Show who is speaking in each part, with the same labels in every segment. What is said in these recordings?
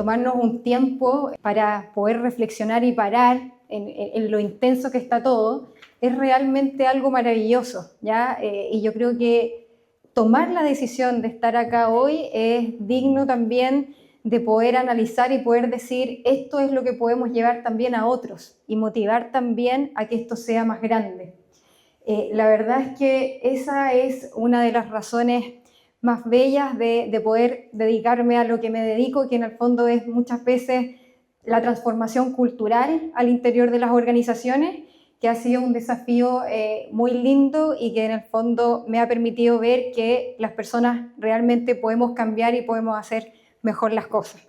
Speaker 1: tomarnos un tiempo para poder reflexionar y parar en lo intenso que está todo, es realmente algo maravilloso, ¿ya? Y yo creo que tomar la decisión de estar acá hoy es digno también de poder analizar y poder decir esto es lo que podemos llevar también a otros y motivar también a que esto sea más grande. La verdad es que esa es una de las razones más bellas de poder dedicarme a lo que me dedico, que en el fondo es muchas veces la transformación cultural al interior de las organizaciones, que ha sido un desafío muy lindo y que en el fondo me ha permitido ver que las personas realmente podemos cambiar y podemos hacer mejor las cosas.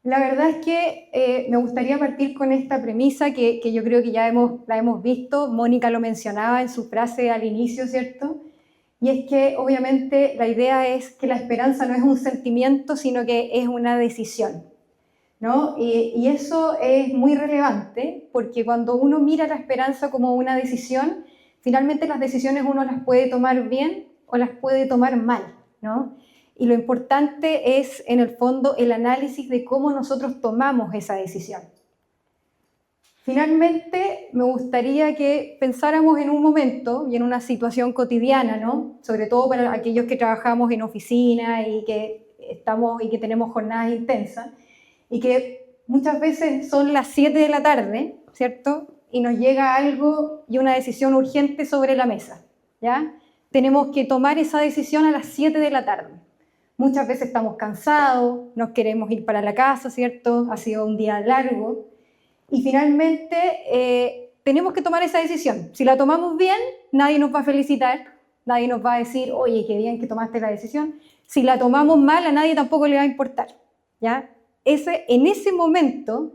Speaker 1: La verdad es que me gustaría partir con esta premisa que yo creo que ya la hemos visto, Mónica lo mencionaba en su frase al inicio, ¿cierto? Y es que obviamente la idea es que la esperanza no es un sentimiento, sino que es una decisión, ¿no? Y eso es muy relevante porque cuando uno mira la esperanza como una decisión, finalmente las decisiones uno las puede tomar bien o las puede tomar mal, ¿no? Y lo importante es, en el fondo, el análisis de cómo nosotros tomamos esa decisión. Finalmente, me gustaría que pensáramos en un momento y en una situación cotidiana, ¿no? Sobre todo para aquellos que trabajamos en oficina y que tenemos jornadas intensas, y que muchas veces son las 7 de la tarde, ¿cierto? Y nos llega algo y una decisión urgente sobre la mesa, ¿ya? Tenemos que tomar esa decisión a las 7 de la tarde. Muchas veces estamos cansados, nos queremos ir para la casa, ¿cierto? Ha sido un día largo. Y finalmente tenemos que tomar esa decisión. Si la tomamos bien, nadie nos va a felicitar, nadie nos va a decir, oye, qué bien que tomaste la decisión. Si la tomamos mal, a nadie tampoco le va a importar, ¿ya? En ese momento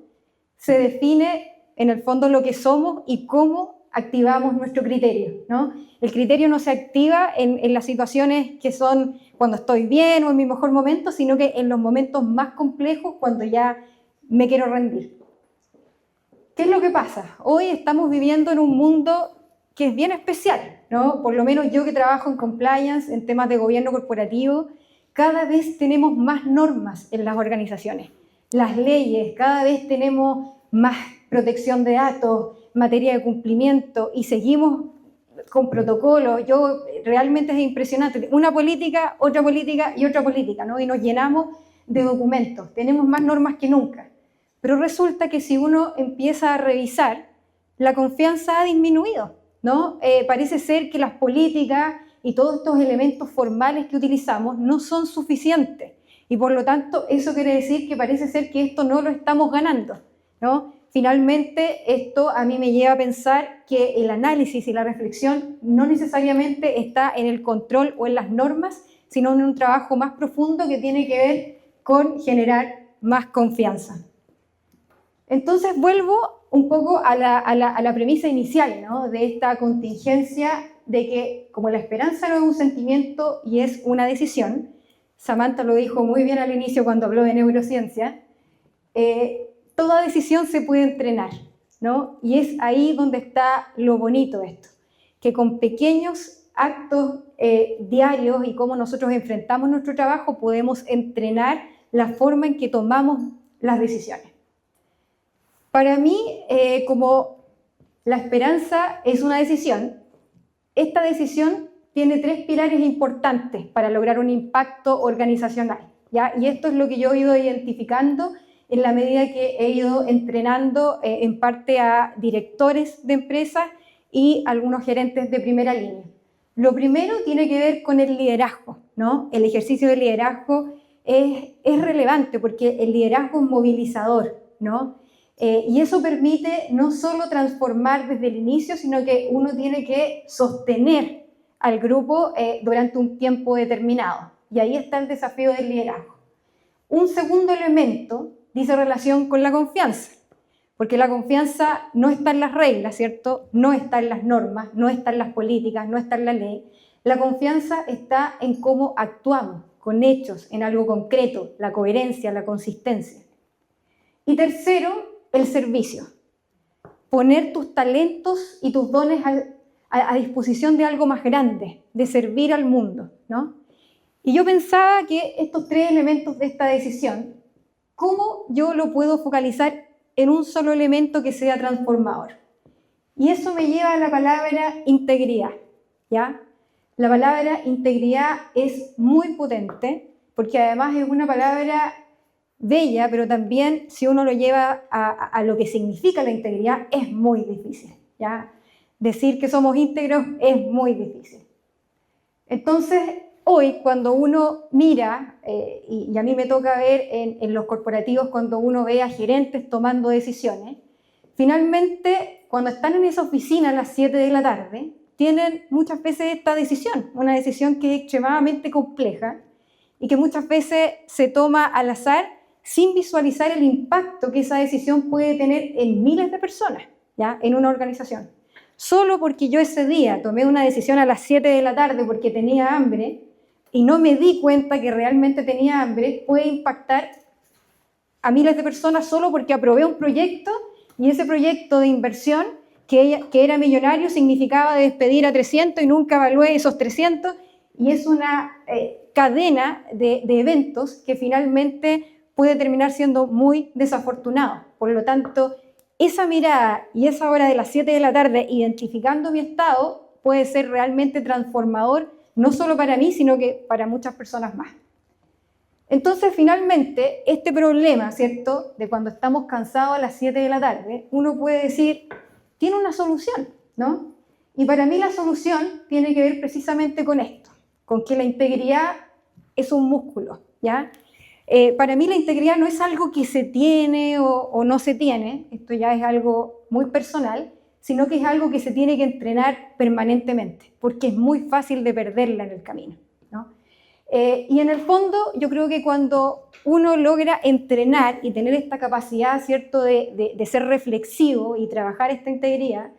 Speaker 1: se define en el fondo lo que somos y cómo activamos nuestro criterio, ¿no? El criterio no se activa en las situaciones que son cuando estoy bien o en mi mejor momento, sino que en los momentos más complejos, cuando ya me quiero rendir. ¿Qué es lo que pasa? Hoy estamos viviendo en un mundo que es bien especial, ¿no? Por lo menos yo que trabajo en compliance, en temas de gobierno corporativo, cada vez tenemos más normas en las organizaciones. Las leyes, cada vez tenemos más protección de datos, materia de cumplimiento y seguimos con protocolos. Realmente es impresionante. Una política, otra política y otra política, ¿no? Y nos llenamos de documentos. Tenemos más normas que nunca. Pero resulta que si uno empieza a revisar, la confianza ha disminuido, ¿no? Parece ser que las políticas y todos estos elementos formales que utilizamos no son suficientes. Y por lo tanto, eso quiere decir que parece ser que esto no lo estamos ganando, ¿no? Finalmente, esto a mí me lleva a pensar que el análisis y la reflexión no necesariamente está en el control o en las normas, sino en un trabajo más profundo que tiene que ver con generar más confianza. Entonces vuelvo un poco a la premisa inicial, ¿no? De esta contingencia de que como la esperanza no es un sentimiento y es una decisión, Samantha lo dijo muy bien al inicio cuando habló de neurociencia, toda decisión se puede entrenar, ¿no? Y es ahí donde está lo bonito de esto, que con pequeños actos diarios y cómo nosotros enfrentamos nuestro trabajo podemos entrenar la forma en que tomamos las decisiones. Para mí, como la esperanza es una decisión, esta decisión tiene 3 pilares importantes para lograr un impacto organizacional, ¿ya? Y esto es lo que yo he ido identificando en la medida que he ido entrenando en parte a directores de empresas y algunos gerentes de primera línea. Lo primero tiene que ver con el liderazgo, ¿no? El ejercicio de liderazgo es relevante porque el liderazgo es movilizador, ¿no? Y eso permite no solo transformar desde el inicio, sino que uno tiene que sostener al grupo durante un tiempo determinado. Y ahí está el desafío del liderazgo. Un segundo elemento dice relación con la confianza, porque la confianza no está en las reglas, ¿cierto? No está en las normas, no está en las políticas, no está en la ley. La confianza está en cómo actuamos, con hechos, en algo concreto, la coherencia, la consistencia. Y tercero, el servicio. Poner tus talentos y tus dones a disposición de algo más grande, de servir al mundo, ¿no? Y yo pensaba que estos 3 elementos de esta decisión ¿cómo yo lo puedo focalizar en un solo elemento que sea transformador? Y eso me lleva a la palabra integridad, ¿ya? La palabra integridad es muy potente, porque además es una palabra bella, pero también si uno lo lleva a lo que significa la integridad, es muy difícil, ¿ya? Decir que somos íntegros es muy difícil. Entonces, hoy cuando uno mira, y a mí me toca ver en los corporativos cuando uno ve a gerentes tomando decisiones, finalmente cuando están en esa oficina a las 7 de la tarde, tienen muchas veces esta decisión, una decisión que es extremadamente compleja y que muchas veces se toma al azar sin visualizar el impacto que esa decisión puede tener en miles de personas, ¿ya? En una organización. Solo porque yo ese día tomé una decisión a las 7 de la tarde porque tenía hambre y no me di cuenta que realmente tenía hambre, puede impactar a miles de personas solo porque aprobé un proyecto y ese proyecto de inversión que era millonario significaba despedir a 300 y nunca evalué esos 300 y es una cadena de eventos que finalmente puede terminar siendo muy desafortunado. Por lo tanto, esa mirada y esa hora de las 7 de la tarde identificando mi estado puede ser realmente transformador, no solo para mí, sino que para muchas personas más. Entonces, finalmente, este problema, ¿cierto?, de cuando estamos cansados a las 7 de la tarde, uno puede decir, tiene una solución, ¿no? Y para mí la solución tiene que ver precisamente con esto, con que la integridad es un músculo, ¿ya? Para mí la integridad no es algo que se tiene o no se tiene, esto ya es algo muy personal, sino que es algo que se tiene que entrenar permanentemente, porque es muy fácil de perderla en el camino, ¿no? Y en el fondo yo creo que cuando uno logra entrenar y tener esta capacidad, ¿cierto?, de ser reflexivo y trabajar esta integridad,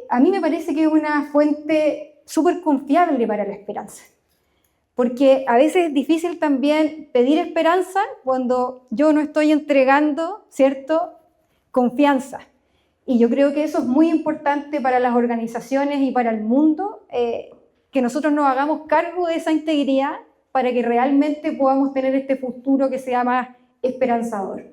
Speaker 1: a mí me parece que es una fuente súper confiable para la esperanza. Porque a veces es difícil también pedir esperanza cuando yo no estoy entregando, ¿cierto?, confianza. Y yo creo que eso es muy importante para las organizaciones y para el mundo, que nosotros nos hagamos cargo de esa integridad para que realmente podamos tener este futuro que sea más esperanzador.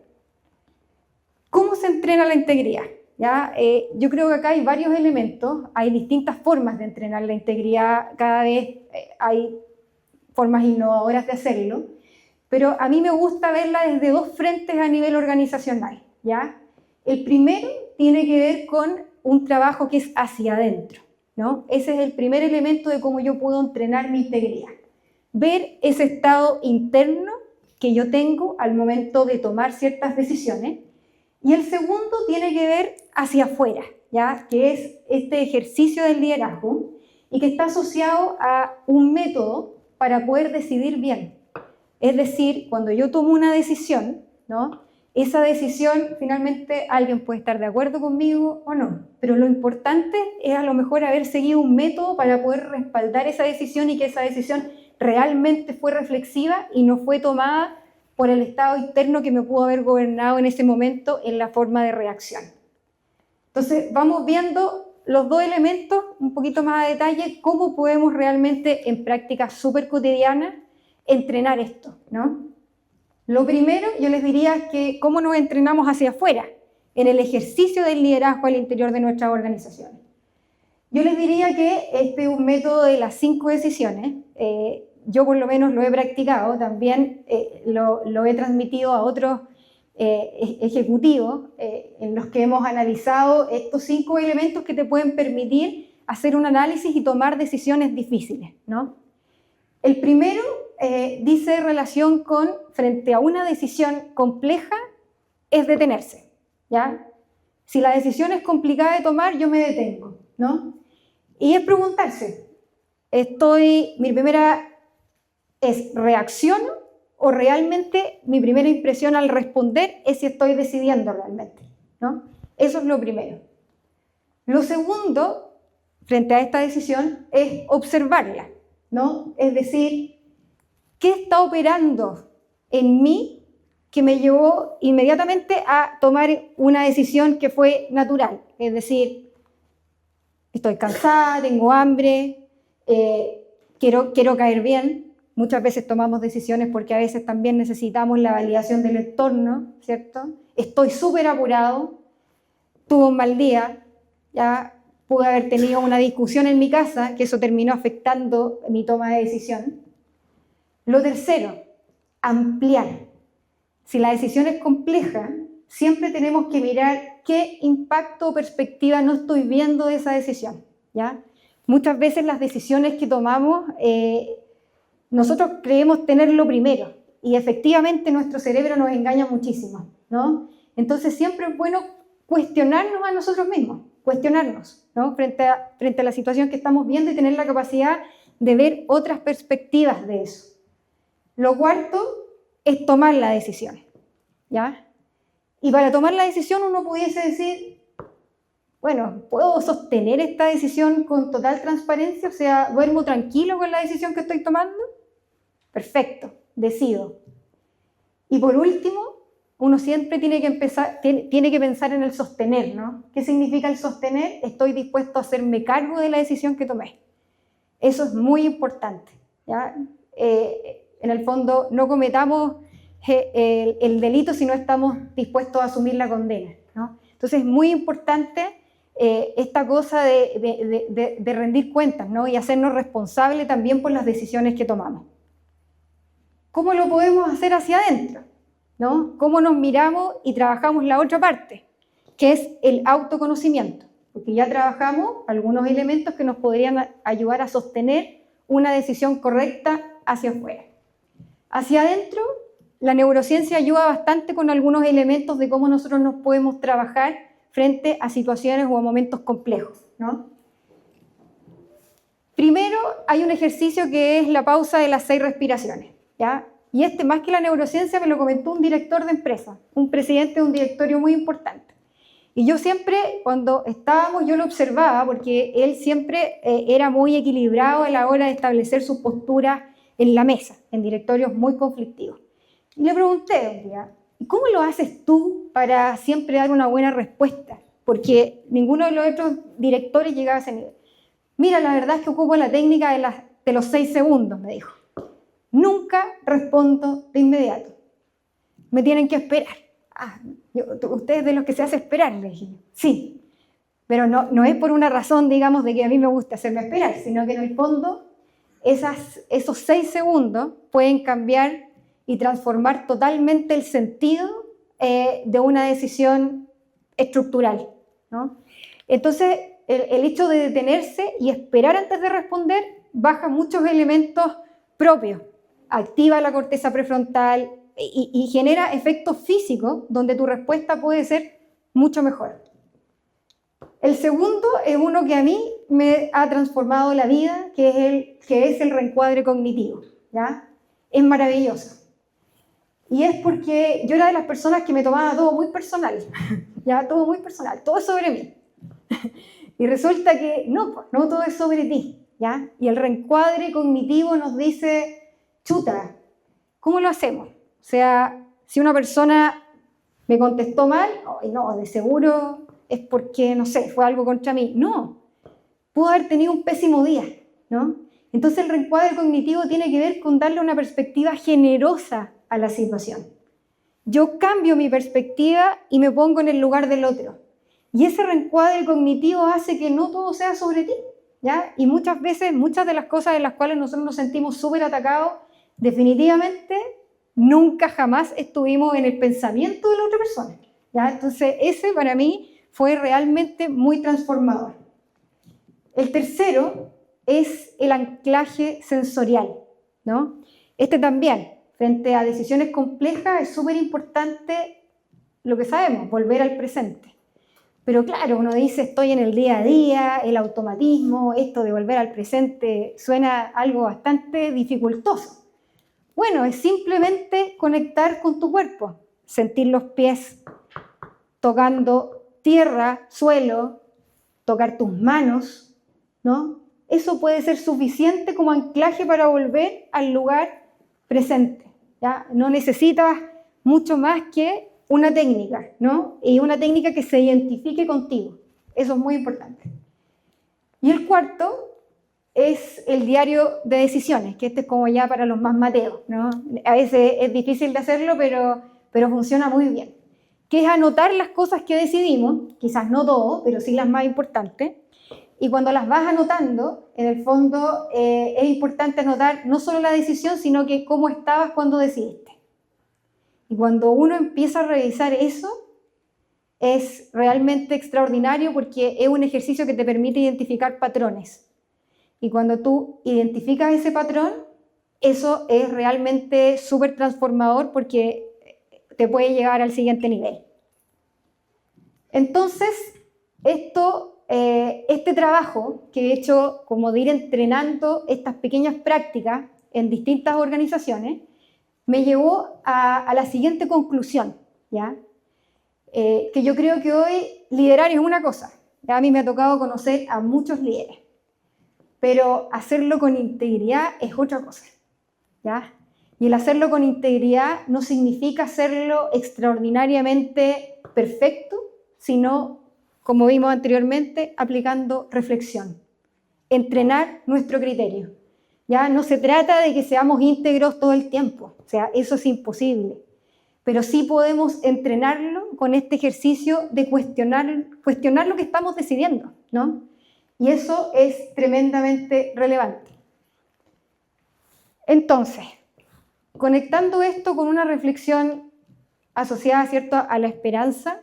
Speaker 1: ¿Cómo se entrena la integridad? ¿Ya? Yo creo que acá hay varios elementos, hay distintas formas de entrenar la integridad, cada vez hay formas innovadoras de hacerlo, pero a mí me gusta verla desde dos frentes a nivel organizacional, ¿ya? El primero tiene que ver con un trabajo que es hacia adentro, ¿no? Ese es el primer elemento de cómo yo puedo entrenar mi integridad. Ver ese estado interno que yo tengo al momento de tomar ciertas decisiones. Y el segundo tiene que ver hacia afuera, ¿ya? Que es este ejercicio del liderazgo y que está asociado a un método para poder decidir bien. Es decir, cuando yo tomo una decisión, ¿no?, esa decisión finalmente alguien puede estar de acuerdo conmigo o no, pero lo importante es a lo mejor haber seguido un método para poder respaldar esa decisión y que esa decisión realmente fue reflexiva y no fue tomada por el estado interno que me pudo haber gobernado en ese momento en la forma de reacción. Entonces vamos viendo los dos elementos un poquito más a detalle, cómo podemos realmente en prácticas súper cotidianas entrenar esto, ¿no? Lo primero, yo les diría que cómo nos entrenamos hacia afuera, en el ejercicio del liderazgo al interior de nuestras organizaciones. Yo les diría que este es un método de las 5 decisiones, yo por lo menos lo he practicado, también lo he transmitido a otros ejecutivos en los que hemos analizado estos 5 elementos que te pueden permitir hacer un análisis y tomar decisiones difíciles, ¿no? El primero dice relación con, frente a una decisión compleja, es detenerse, ¿ya? Si la decisión es complicada de tomar, yo me detengo, ¿no? Y es preguntarse, mi primera es ¿reacciono? O realmente mi primera impresión al responder es si estoy decidiendo realmente, ¿no? Eso es lo primero. Lo segundo, frente a esta decisión, es observarla, ¿no? Es decir, ¿qué está operando en mí que me llevó inmediatamente a tomar una decisión que fue natural? Es decir, estoy cansada, tengo hambre, quiero caer bien. Muchas veces tomamos decisiones porque a veces también necesitamos la validación del entorno, ¿cierto? Estoy súper apurado, tuve un mal día, ya pude haber tenido una discusión en mi casa, que eso terminó afectando mi toma de decisión. Lo tercero, ampliar. Si la decisión es compleja, siempre tenemos que mirar qué impacto o perspectiva no estoy viendo de esa decisión, ¿ya? Muchas veces las decisiones que tomamos, nosotros creemos tenerlo primero y efectivamente nuestro cerebro nos engaña muchísimo, ¿no? Entonces siempre es bueno cuestionarnos a nosotros mismos, cuestionarnos, ¿no? Frente a la situación que estamos viendo y tener la capacidad de ver otras perspectivas de eso. Lo cuarto es tomar la decisión, ¿ya? Y para tomar la decisión uno pudiese decir, bueno, ¿puedo sostener esta decisión con total transparencia? O sea, ¿duermo tranquilo con la decisión que estoy tomando? Perfecto, decido. Y por último, uno siempre tiene que pensar en el sostener, ¿no? ¿Qué significa el sostener? Estoy dispuesto a hacerme cargo de la decisión que tomé. Eso es muy importante, ¿ya? En el fondo, no cometamos el delito si no estamos dispuestos a asumir la condena, ¿no? Entonces, es muy importante esta cosa de rendir cuentas, ¿no? Y hacernos responsables también por las decisiones que tomamos. ¿Cómo lo podemos hacer hacia adentro? ¿No? ¿Cómo nos miramos y trabajamos la otra parte? Que es el autoconocimiento. Porque ya trabajamos algunos elementos que nos podrían ayudar a sostener una decisión correcta hacia afuera. Hacia adentro, la neurociencia ayuda bastante con algunos elementos de cómo nosotros nos podemos trabajar frente a situaciones o a momentos complejos, ¿no? Primero, hay un ejercicio que es la pausa de las 6 respiraciones, ¿ya? Y más que la neurociencia, me lo comentó un director de empresa, un presidente de un directorio muy importante. Y yo siempre, cuando estábamos, yo lo observaba, porque él siempre era muy equilibrado a la hora de establecer su postura en la mesa, en directorios muy conflictivos. Y le pregunté un día, ¿cómo lo haces tú para siempre dar una buena respuesta? Porque ninguno de los otros directores llegaba a ese nivel. Mira, la verdad es que ocupo la técnica de los 6 segundos, me dijo. Nunca respondo de inmediato. Me tienen que esperar. Usted es de los que se hace esperar, le dije. Sí, pero no es por una razón, digamos, de que a mí me gusta hacerme esperar, sino que en el fondo esos 6 segundos pueden cambiar y transformar totalmente el sentido de una decisión estructural, ¿no? Entonces, el hecho de detenerse y esperar antes de responder baja muchos elementos propios, activa la corteza prefrontal y genera efectos físicos donde tu respuesta puede ser mucho mejor. El segundo es uno que a mí me ha transformado la vida, que es el reencuadre cognitivo, ¿ya? Es maravilloso. Y es porque yo era de las personas que me tomaba todo muy personal, ¿ya? Todo muy personal, todo es sobre mí. Y resulta que no todo es sobre ti, ¿ya? Y el reencuadre cognitivo nos dice, chuta, ¿cómo lo hacemos? O sea, si una persona me contestó mal, no, de seguro es porque, no sé, fue algo contra mí. No, pudo haber tenido un pésimo día, ¿no? Entonces el reencuadre cognitivo tiene que ver con darle una perspectiva generosa a la situación. Yo cambio mi perspectiva y me pongo en el lugar del otro. Y ese reencuadre cognitivo hace que no todo sea sobre ti, ¿ya? Y muchas veces, muchas de las cosas en las cuales nosotros nos sentimos súper atacados, definitivamente nunca jamás estuvimos en el pensamiento de la otra persona, ¿ya? Entonces ese para mí fue realmente muy transformador. El tercero es el anclaje sensorial, ¿no? Este también, frente a decisiones complejas, es súper importante lo que sabemos, volver al presente. Pero claro, uno dice, estoy en el día a día, el automatismo, esto de volver al presente suena algo bastante dificultoso. Bueno, es simplemente conectar con tu cuerpo, sentir los pies tocando tierra, suelo, tocar tus manos, ¿no? Eso puede ser suficiente como anclaje para volver al lugar presente, ¿ya? No necesitas mucho más que una técnica, ¿no? Y una técnica que se identifique contigo. Eso es muy importante. Y el cuarto es el diario de decisiones, que este es como ya para los más mateos, ¿no? A veces es difícil de hacerlo, pero funciona muy bien. Que es anotar las cosas que decidimos, quizás no todo, pero sí las más importantes. Y cuando las vas anotando, en el fondo es importante anotar no solo la decisión, sino que cómo estabas cuando decidiste. Y cuando uno empieza a revisar eso, es realmente extraordinario porque es un ejercicio que te permite identificar patrones. Y cuando tú identificas ese patrón, eso es realmente súper transformador porque te puede llevar al siguiente nivel. Entonces, este trabajo que he hecho como de ir entrenando estas pequeñas prácticas en distintas organizaciones, me llevó a la siguiente conclusión, ¿ya? Que yo creo que hoy liderar es una cosa. A mí me ha tocado conocer a muchos líderes, pero hacerlo con integridad es otra cosa, ¿ya? Y el hacerlo con integridad no significa hacerlo extraordinariamente perfecto, sino, como vimos anteriormente, aplicando reflexión, entrenar nuestro criterio. Ya no se trata de que seamos íntegros todo el tiempo, o sea, eso es imposible, pero sí podemos entrenarlo con este ejercicio de cuestionar lo que estamos decidiendo, ¿no? Y eso es tremendamente relevante. Entonces, conectando esto con una reflexión asociada, ¿cierto?, a la esperanza,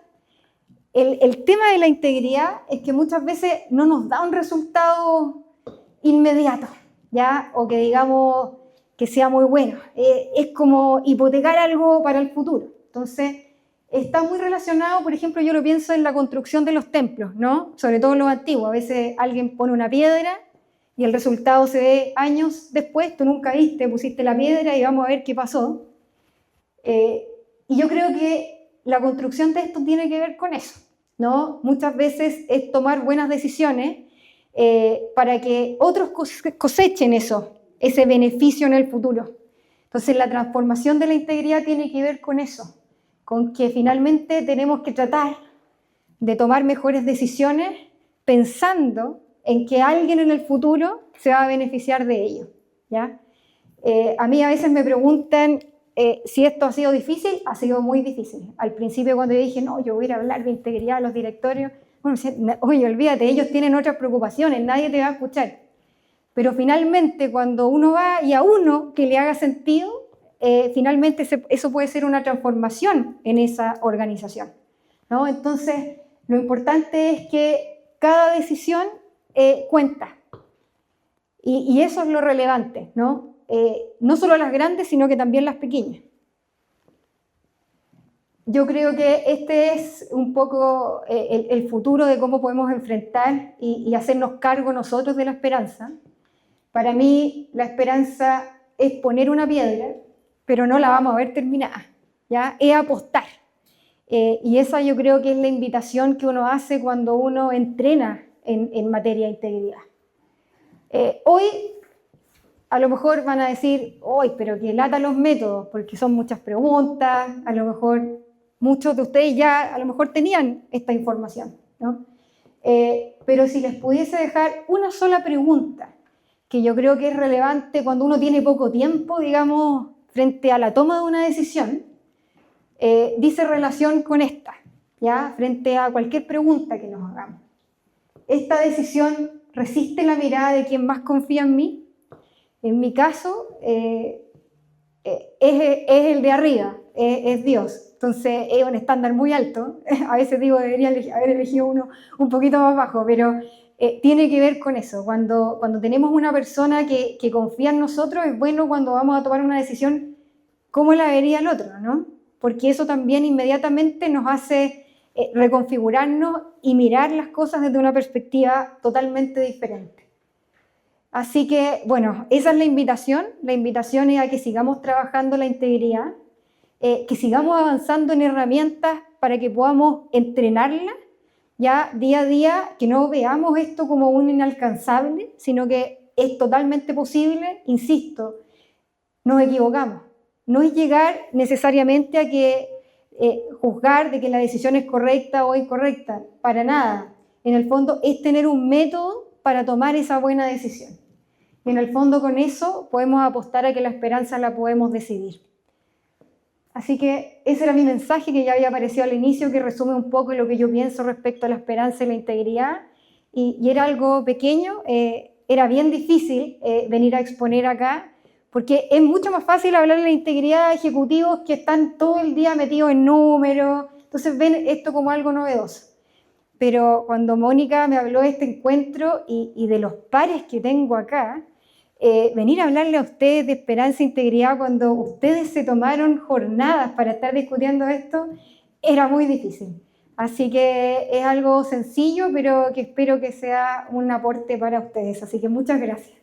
Speaker 1: el tema de la integridad es que muchas veces no nos da un resultado inmediato, ¿ya? O que digamos que sea muy bueno. Es como hipotecar algo para el futuro. Entonces, está muy relacionado, por ejemplo, yo lo pienso en la construcción de los templos, ¿no? Sobre todo los antiguos. A veces alguien pone una piedra y el resultado se ve años después, tú nunca viste, pusiste la piedra y vamos a ver qué pasó. Y yo creo que la construcción de esto tiene que ver con eso, ¿no? Muchas veces es tomar buenas decisiones para que otros cosechen eso, ese beneficio en el futuro. Entonces la transformación de la integridad tiene que ver con eso, con que finalmente tenemos que tratar de tomar mejores decisiones pensando en que alguien en el futuro se va a beneficiar de ello, ¿ya? A mí a veces me preguntan si esto ha sido difícil. Ha sido muy difícil. Al principio cuando yo dije, no, yo voy a ir a hablar de integridad a los directorios, bueno, oye, olvídate, ellos tienen otras preocupaciones, nadie te va a escuchar. Pero finalmente cuando uno va y a uno que le haga sentido, finalmente eso puede ser una transformación en esa organización, ¿no? Entonces, lo importante es que cada decisión cuenta. Y eso es lo relevante, ¿no? No solo las grandes, sino que también las pequeñas. Yo creo que este es un poco el futuro de cómo podemos enfrentar y hacernos cargo nosotros de la esperanza. Para mí, la esperanza es poner una piedra, pero no la vamos a ver terminada, ¿ya? Es apostar. Y esa yo creo que es la invitación que uno hace cuando uno entrena en materia de integridad. Hoy a lo mejor van a decir, ¡ay, pero que lata los métodos! Porque son muchas preguntas, a lo mejor muchos de ustedes ya a lo mejor tenían esta información, ¿no? Pero si les pudiese dejar una sola pregunta, que yo creo que es relevante cuando uno tiene poco tiempo, digamos, frente a la toma de una decisión, dice relación con esta, ¿ya? Frente a cualquier pregunta que nos hagamos. ¿Esta decisión resiste la mirada de quien más confía en mí? En mi caso, es el de arriba, es Dios. Entonces es un estándar muy alto. A veces digo, debería haber elegido uno un poquito más bajo, pero tiene que ver con eso. Cuando tenemos una persona que confía en nosotros, es bueno cuando vamos a tomar una decisión, ¿cómo la vería el otro, ¿no? Porque eso también inmediatamente nos hace reconfigurarnos y mirar las cosas desde una perspectiva totalmente diferente. Así que, bueno, esa es la invitación. La invitación es a que sigamos trabajando la integridad, que sigamos avanzando en herramientas para que podamos entrenarla ya día a día, que no veamos esto como un inalcanzable, sino que es totalmente posible. Insisto, nos equivocamos. No es llegar necesariamente a que juzgar de que la decisión es correcta o incorrecta, para nada. En el fondo es tener un método para tomar esa buena decisión. Y en el fondo con eso podemos apostar a que la esperanza la podemos decidir. Así que ese era mi mensaje que ya había aparecido al inicio, que resume un poco lo que yo pienso respecto a la esperanza y la integridad. Y era algo pequeño, era bien difícil venir a exponer acá, porque es mucho más fácil hablar de la integridad de ejecutivos que están todo el día metidos en números, entonces ven esto como algo novedoso. Pero cuando Mónica me habló de este encuentro y de los pares que tengo acá, venir a hablarle a ustedes de esperanza e integridad cuando ustedes se tomaron jornadas para estar discutiendo esto, era muy difícil. Así que es algo sencillo, pero que espero que sea un aporte para ustedes. Así que muchas gracias.